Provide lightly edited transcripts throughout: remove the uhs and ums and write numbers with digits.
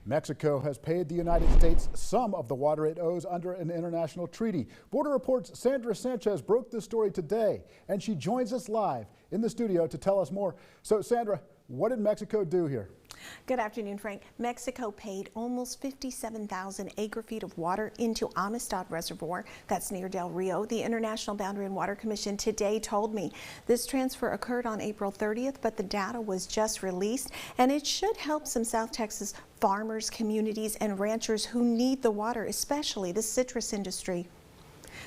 Mexico has paid the United States some of the water it owes under an international treaty. Border Report's Sandra Sanchez broke this story today, and she joins us live in the studio to tell us more. So, Sandra, what did Mexico do here? Good afternoon, Frank. Mexico paid almost 57,000 acre-feet of water into Amistad Reservoir. That's near Del Rio. The International Boundary and Water Commission today told me this transfer occurred on April 30th, but the data was just released, and it should help some South Texas farmers, communities, and ranchers who need the water, especially the citrus industry.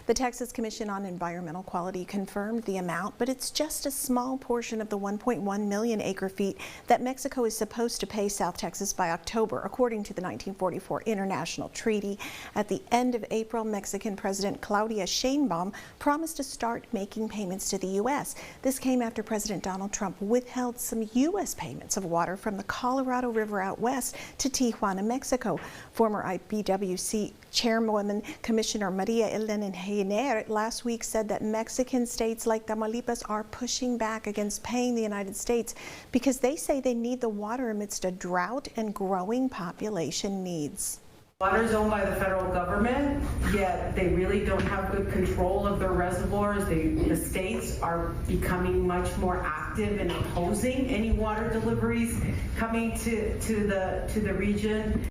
The Texas Commission on Environmental Quality confirmed the amount, but it's just a small portion of the 1.1 million acre-feet that Mexico is supposed to pay South Texas by October, according to the 1944 International Treaty. At the end of April, Mexican President Claudia Sheinbaum promised to start making payments to the U.S. This came after President Donald Trump withheld some U.S. payments of water from the Colorado River out west to Tijuana, Mexico. Former IBWC Chairwoman Commissioner Maria Elena Heiner last week said that Mexican states like Tamaulipas are pushing back against paying the United States because they say they need the water amidst a drought and growing population needs. Water is owned by the federal government, yet they really don't have good control of their reservoirs. The states are becoming much more active in opposing any water deliveries coming to the region.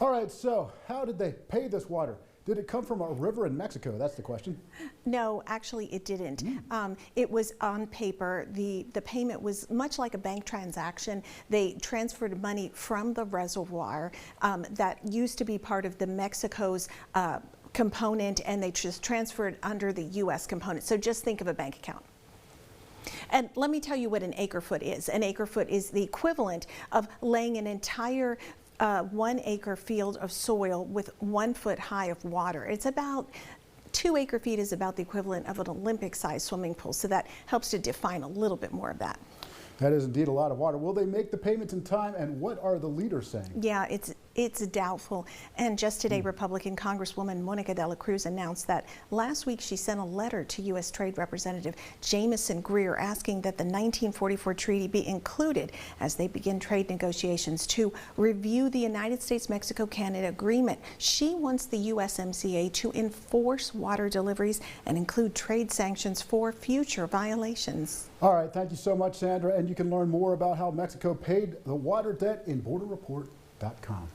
All right, so how did they pay this water? Did it come from a river in Mexico? That's the question. No, actually it didn't. It was on paper. The payment was much like a bank transaction. They transferred money from the reservoir that used to be part of the Mexico's component, and they just transferred under the U.S. component. So just think of a bank account. And let me tell you what an acre foot is. An acre foot is the equivalent of laying an entire 1 acre field of soil with 1 foot high of water. It's about 2 acre feet is about the equivalent of an Olympic-sized swimming pool. So that helps to define a little bit more of that. That is indeed a lot of water. Will they make the payments in time, and what are the leaders saying? Yeah, it's doubtful. And just today, Republican Congresswoman Monica de la Cruz announced that last week she sent a letter to U.S. Trade Representative Jamieson Greer asking that the 1944 treaty be included as they begin trade negotiations to review the United States-Mexico-Canada agreement. She wants the USMCA to enforce water deliveries and include trade sanctions for future violations. All right, thank you so much, Sandra. And you can learn more about how Mexico paid the water debt in borderreport.com.